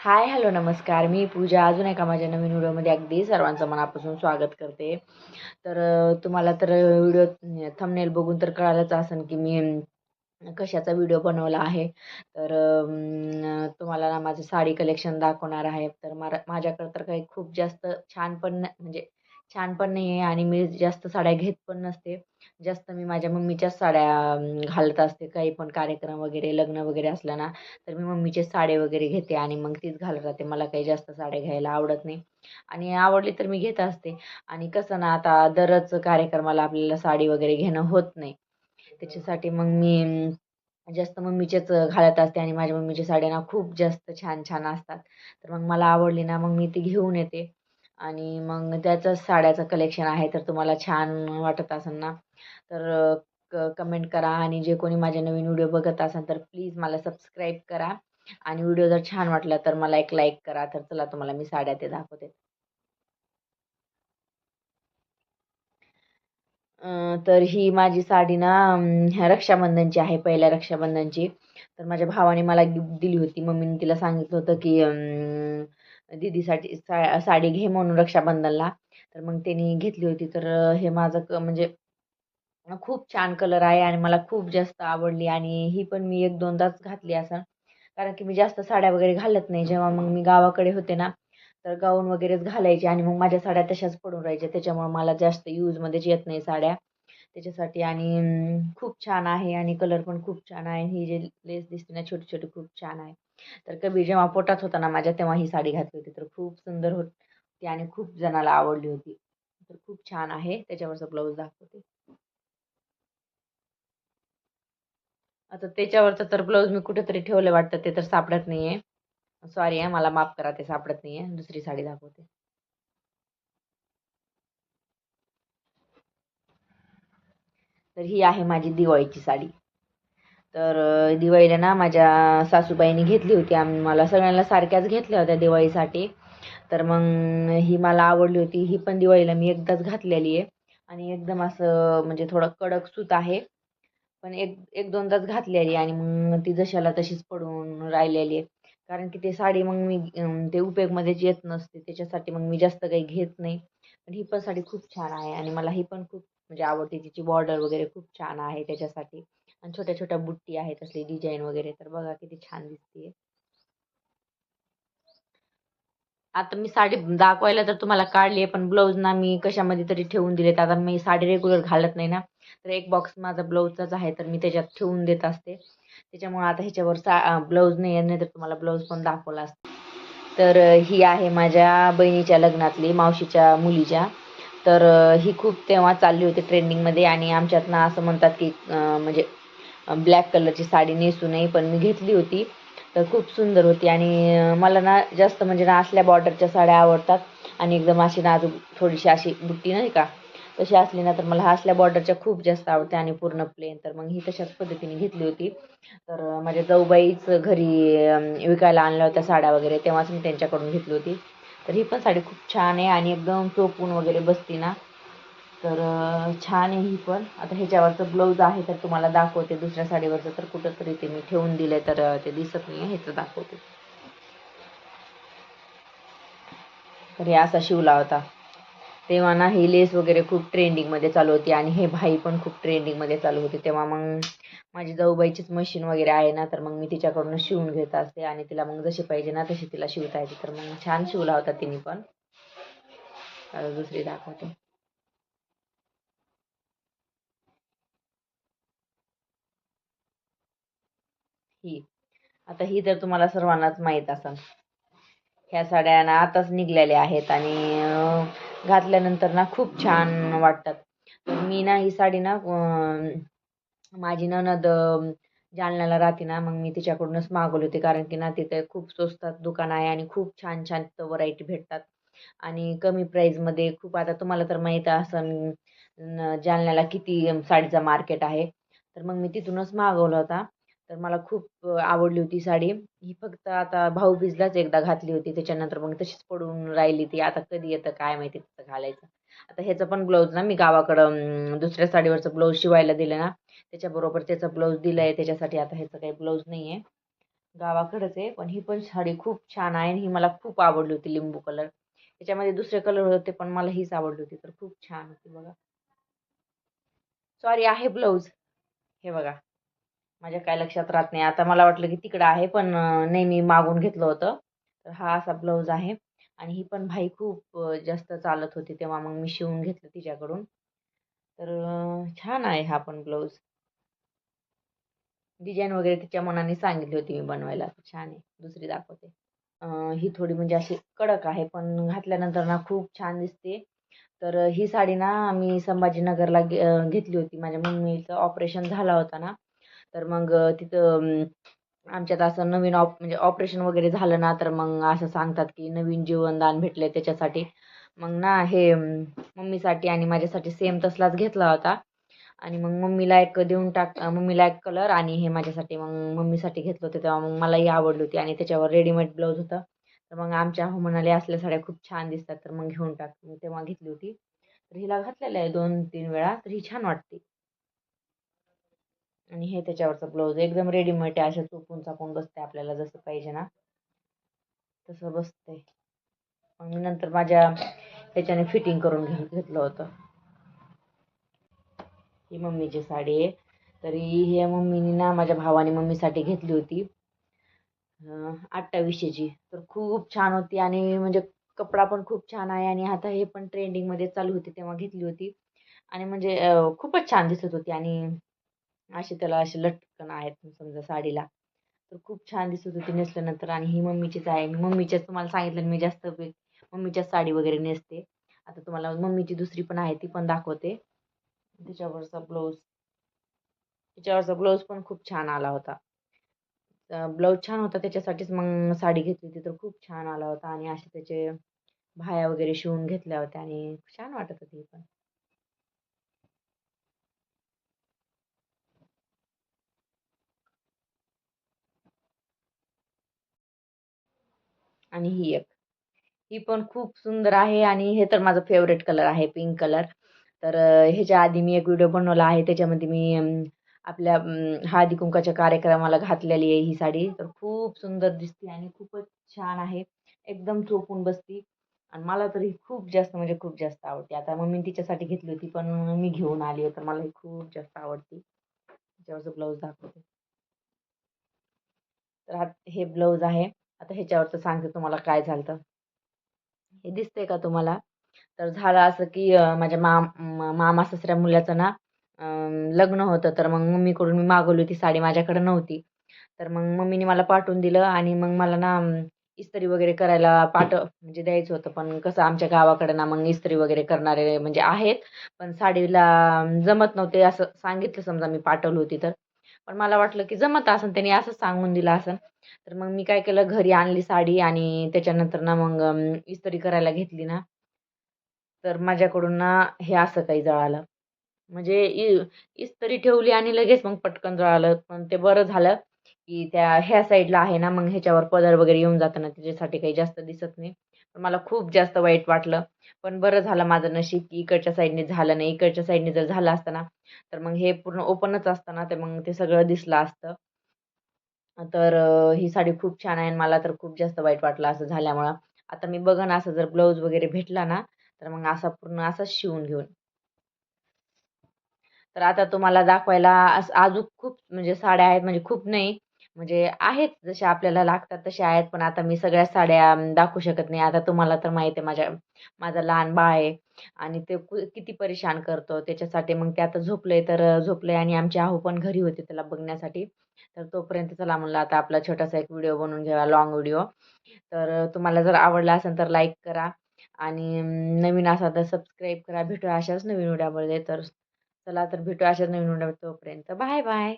हाय, hello, नमस्कार. मी पूजा अजून एका माझ्या नवीन व्हिडिओमध्ये अगदी सर्वांचं मनापासून स्वागत करते. तर तुम्हाला तर व्हिडिओ थंबनेल बघून तर कळालंच असेल की मी कशाचा व्हिडिओ बनवला आहे. तर तुम्हाला ना माझं साडी कलेक्शन दाखवणार आहे. तर माझ्याकडे तर काही खूप जास्त छान पण म्हणजे छान पण नाही आहे आणि मी जास्त साड्या घेत पण नसते. जास्त मी माझ्या मम्मीच्याच साड्या घालत असते. काही पण कार्यक्रम वगैरे, लग्न वगैरे असलं ना, तर मी मम्मीचे साडी वगैरे घेते आणि मग तीच घालत राहते. मला काही जास्त साड्या घ्यायला आवडत नाही आणि आवडली तर मी घेत असते. आणि कसं ना, आता दरच कार्यक्रमाला आपल्याला साडी वगैरे घेणं होत नाही. त्याच्यासाठी मग मी जास्त मम्मीचेच घालत असते आणि माझ्या मम्मीच्या साड्या ना खूप जास्त छान-छान असतात. तर मग मला आवडली ना, मग मी ती घेऊन येते आणि मग त्याचंच साड्याचं कलेक्शन आहे. तर तुम्हाला छान वाटत असेल ना, तर कमेंट करा आणि जे कोणी माझे नवीन व्हिडिओ बघत असाल तर प्लीज मला सबस्क्राईब करा आणि व्हिडिओ जर छान वाटला तर मला एक लाईक करा. तर चला तुम्हाला मी साड्या ते दाखवते. तर ही माझी साडी ना ह्या रक्षाबंधनची आहे, पहिल्या रक्षाबंधनची. तर माझ्या भावाने मला गिफ्ट दिली होती. मम्मीने तिला सांगितलं होतं, की दीदीसाठी साडी घे म्हणून रक्षाबंधनला. तर मग त्यानी घेतली होती. तर हे माझं म्हणजे खूप छान कलर आहे आणि मला खूप जास्त आवडली आणि ही पण मी 1-2दाच घातली असेल. कारण की मी जास्त साड्या वगैरे घालत नाही. जेव्हा मग मी गावाकडे होते ना, तर गाऊन वगैरेच घालायचे आणि मग माझ्या साड्या तशाच पडून राहायच्या. त्याच्यामुळे मला जास्त यूजमध्येच येत नाही साड्या. त्याच्यासाठी आणि खूप छान आहे आणि कलर पण खूप छान आहे. ही जी लेस दिसते ना छोटी-छोटी खूप छान आहे. तर कधी जेव्हा पोटात होता ना माझ्या तेव्हा ही साडी घातली होती. तर खूप सुंदर होती आणि खूप जणाला आवडली होती. तर खूप छान आहे. त्याच्यावरचा ब्लाऊज दाखवते. आता त्याच्यावरचं तर ब्लाऊज मी कुठेतरी ठेवलं वाटतं ते तर सापडत नाहीये. सॉरी हां, मला माफ करा ते सापडत नाहीये. दुसरी साडी दाखवते. तर ही आहे माझी दिवाळीची साडी. तर दिवाळीला ना माझ्या सासूबाईंनी घेतली होती. मला सगळ्यांना सारख्याच घेतल्या होत्या दिवाळीसाठी. तर मग ही मला आवडली होती. ही पण दिवाळीला मी एकदाच घातलेली आहे आणि एकदम असं म्हणजे थोडं कडक सूत आहे. पण 1-2दाच घातलेली आणि मग ती जशाला तशीच पडून राहिलेली आहे. कारण की ते साडी मग मी ते उपयोगमध्येच येत नसते. त्याच्यासाठी मग मी जास्त काही घेत नाही. पण ही पण साडी खूप छान आहे आणि मला ही पण खूप म्हणजे आवडते. तिची बॉर्डर वगैरे खूप छान आहे त्याच्यासाठी आणि छोट्या-छोट्या बुट्टी आहेत असली डिझाइन वगैरे. तर बघा किती छान दिसते. आता मी साडी दाखवायला तर तुम्हाला काढली आहे, पण ब्लाऊज ना मी कशामध्ये तरी ठेवून दिलेत. आता मी साडी रेग्युलर घालत नाही ना, तर एक बॉक्स माझा ब्लाऊजचाच आहे, तर मी त्याच्यात ठेवून देत असते. त्याच्यामुळे आता ह्याच्यावर ब्लाऊज नाही आहे, नाहीतर तुम्हाला ब्लाऊज पण दाखवला असता. तर ही आहे माझ्या बहिणीच्या लग्नातली, मावशीच्या मुलीच्या. तर ही खूप तेव्हा चालली होती ट्रेंडिंगमध्ये आणि आमच्यात ना असं म्हणतात, की म्हणजे ब्लॅक कलरची साडी नेसू नये, पण मी घेतली होती. तर खूप सुंदर होती आणि मला ना जास्त म्हणजे ना असल्या बॉर्डरच्या साड्या आवडतात आणि एकदम अशी नाजूक थोडीशी अशी बुट्टी नाही का, तशी असली ना तर मला असल्या बॉर्डरच्या खूप जास्त आवडते आणि पूर्ण प्लेन. तर मग ही तशाच पद्धतीने घेतली होती. तर माझ्या जाऊबाईच घरी विकायला आणल्या होत्या साड्या वगैरे, तेव्हाच मी त्यांच्याकडून घेतली होती. तर ही पण साडी खूप छान आहे आणि एकदम चोपून वगैरे बसते ना, तर छान आहे ही पण. आता ह्याच्यावरचं ब्लाऊज आहे तर तुम्हाला दाखवते. दुसऱ्या साडीवरचं तर कुठेतरी ते मी ठेवून दिलंय तर ते दिसत नाहीये. ह्याचं दाखवते. तर हे असा शिवला होता. तेव्हा ना ही लेस वगैरे खूप ट्रेंडिंगमध्ये चालू होती आणि हे भाई पण खूप ट्रेंडिंगमध्ये चालू होते. तेव्हा मग माझी जाऊबाईचीच मशीन वगैरे आहे ना, तर मग मी तिच्याकडून शिवून घेत असते आणि तिला मग जशी पाहिजे ना तशी तिला शिवता येते. तर मग छान शिवला होता तिने पण. आता दुसरी दाखवते. ही. आता ही तर तुम्हाला सर्वांनाच माहीत असेल. ह्या साड्या ना आताच निघालेल्या आहेत आणि घातल्यानंतर ना खूप छान वाटतात. तर मी ना ही साडी ना माझी नणंद जालन्याला राहते ना, मग मी तिच्याकडूनच मागवली होती. कारण की ना तिथे खूप स्वस्तात दुकान आहे आणि खूप छान-छान तिथं व्हरायटी भेटतात आणि कमी प्राईजमध्ये खूप. आता तुम्हाला तर माहीत असेल जालन्याला किती साडीचं मार्केट आहे. तर मग मी तिथूनच मागवला होता. तर मला खूप आवडली होती साडी. ही फक्त आता भाऊबीजलाच एकदा घातली होती. त्याच्यानंतर मग तशीच पडून राहिली ती. आता कधी येतं काय माहिती तिचं घालायचं. आता ह्याचं पण ब्लाऊज ना मी गावाकडं दुसऱ्या साडीवरचं ब्लाऊज शिवायला दिलं ना, त्याच्याबरोबर त्याचा ब्लाऊज दिलाय. त्याच्यासाठी आता ह्याचा काही ब्लाऊज नाहीये. गावाकडंच आहे, पण ही पण साडी खूप छान आहे आणि ही मला खूप आवडली होती लिंबू कलर. त्याच्यामध्ये दुसरे कलर होते, पण मला हीच आवडली होती. तर खूप छान होती बघा. सॉरी आहे ब्लाऊज. हे बघा. माझ्या काय लक्षात राहत नाही. आता मला वाटलं की तिकडं आहे, पण नाही मी मागून घेतलं होतं. तर हा असा ब्लाऊज आहे आणि ही पण भाई खूप जास्त चालत होती, तेव्हा मग मी शिवून घेतलं तिच्याकडून. तर छान आहे हा पण ब्लाऊज. डिझाईन वगैरे तिच्या मनाने सांगितली होती मी बनवायला. छान आहे. दुसरी दाखवते. ही थोडी म्हणजे अशी कडक आहे, पण घातल्यानंतर ना खूप छान दिसते. तर ही साडी ना मी संभाजीनगरला घेतली होती. माझ्या मम्मीचं ऑपरेशन झालं होतं ना, तर मग तिथं आमच्यात असं नवीन म्हणजे ऑपरेशन वगैरे झालं ना, तर मग असं सांगतात की नवीन जीवनदान भेटलंय त्याच्यासाठी. मग ना हे मम्मीसाठी आणि माझ्यासाठी सेम तसलाच घेतला होता. आणि मग मम्मीला एक कलर आणि हे माझ्यासाठी मग मम्मीसाठी घेतलं होतं, तेव्हा मग मलाही आवडली होती आणि त्याच्यावर रेडीमेड ब्लाऊज होतं. तर मग आमच्या हो म्हणाले, "असल्या साड्या खूप छान दिसतात, तर मग घेऊन टाक." मी तेव्हा घेतली होती. तर हिला घातलेलं आहे 2-3 वेळा, तर ही छान वाटते. आणि हे त्याच्यावरचा ब्लाऊज एकदम रेडीमेड आहे. अशा चोपून-चापून बसते आपल्याला जसं पाहिजे ना, तसं बसते. मग मी नंतर माझ्या ह्याच्याने फिटिंग करून घेतलं होतं. ही मम्मीची साडी आहे. तरी ही मम्मीनी ना माझ्या भावाने मम्मीसाठी घेतली होती 2800ची. तर खूप छान होती आणि म्हणजे कपडा पण खूप छान आहे आणि आता हे पण ट्रेंडिंगमध्ये चालू होती तेव्हा घेतली होती. आणि म्हणजे खूपच छान दिसत होती आणि असे त्याला असे लटकन आहेत समजा साडीला. तर खूप छान दिसत होती नेसल्यानंतर आणि ही मम्मीचीच आहे. मी मम्मीच्याच तुम्हाला सांगितलं मी जास्त मम्मीच्याच साडी वगैरे नेसते. आता तुम्हाला मम्मीची दुसरी पण आहे ती पण दाखवते. त्याच्यावरचा ब्लाऊज त्याच्यावरचा ब्लाऊज पण खूप छान आला होता. ब्लाऊज छान होता त्याच्यासाठीच मग साडी घेतली होती तर खूप छान आला होता आणि असे त्याचे बाह्या वगैरे शिवून घेतल्या होत्या आणि छान वाटत होती पण. आणि ही एक. ही पण खूप सुंदर आहे आणि हे तर माझं फेव्हरेट कलर आहे पिंक कलर. तर ह्याच्या आधी मी एक व्हिडिओ बनवला आहे त्याच्यामध्ये मी आपल्या हळदी-कुंकवाच्या कार्यक्रमाला घातलेली आहे ही साडी. तर खूप सुंदर दिसते आणि खूपच छान आहे. एकदम चोपून बसती आणि मला तर ही खूप जास्त म्हणजे खूप जास्त आवडते. आता मम्मीने तिच्यासाठी घेतली होती, पण मी घेऊन आली आहे, तर मला ही खूप जास्त आवडते. त्याच्यावरचं ब्लाऊज दाखवते. तर हे ब्लाऊज आहे. आता ह्याच्यावरचं सांगते तुम्हाला काय झालं हे दिसतंय का तुम्हाला? तर झालं असं, की माझ्या मामा-सासऱ्या मुलाचं ना लग्न होतं. तर मग मम्मीकडून मी मागवली होती साडी माझ्याकडे नव्हती. तर मग मम्मीने मला पाठवून दिलं आणि मग मला ना इस्त्री वगैरे करायला म्हणजे द्यायचं होतं. पण कसं आमच्या गावाकडे ना मग इस्त्री वगैरे करणारे म्हणजे आहेत. पण साडीला जमत नव्हते असं सांगितलं समजा मी पाठवली होती तर. पण मला वाटलं, की जमत असेल त्यांनी असंच सांगून दिलं असेल. तर मग मी काय केलं घरी आणली साडी आणि त्याच्यानंतर ना मग इस्त्री करायला घेतली ना, तर माझ्याकडून ना हे असं काही जळालं. म्हणजे इस्त्री ठेवली आणि लगेच मग पटकन जळालं. पण ते बरं झालं, की ह्या साईडला आहे ना, मग ह्याच्यावर पदर वगैरे येऊन जातं ना, त्याच्यासाठी काही जास्त दिसत नाही. पण मला खूप जास्त वाईट वाटलं. पण बरं झालं माझं नशीब, की इकडच्या साईडने झालं नाही. इकडच्या साईडने जर झालं असतं ना, तर मग हे पूर्ण ओपनच असतं ना, तर मग ते सगळं दिसलं असतं. तर ही साडी खूप छान आहे आणि मला तर खूप जास्त वाईट वाटलं असं झाल्यामुळं. आता मी बघन असं जर ब्लाऊज वगैरे भेटला ना, तर मग असा पूर्ण असाच शिवून घेईन. तर आता तुम्हाला दाखवायला अजून खूप म्हणजे साड्या आहेत म्हणजे खूप नाही, म्हणजे आहेत जशा आपल्याला लागतात तशा आहेत. पण आता मी सगळ्या साड्या दाखवू शकत नाही. आता तुम्हाला तर माहिती आहे माझं लहान बाळ आहे आणि ते किती परेशान करतो. त्याच्यासाठी मग ते आता झोपलंय तर झोपलंय आणि आमची आहो पण घरी होते त्याला बघण्यासाठी. तर तोपर्यंत चला म्हणलं आता आपला छोटासा एक व्हिडिओ बनवून घ्यावा, लाँग व्हिडिओ. तर तुम्हाला जर आवडला असेल तर लाईक करा आणि नवीन असाल तर सबस्क्राईब करा. भेटूया अशाच नवीन व्हिडिओमध्ये. तर चला तर भेटूया अशाच नवीन व्हिडिओ तोपर्यंत बाय बाय.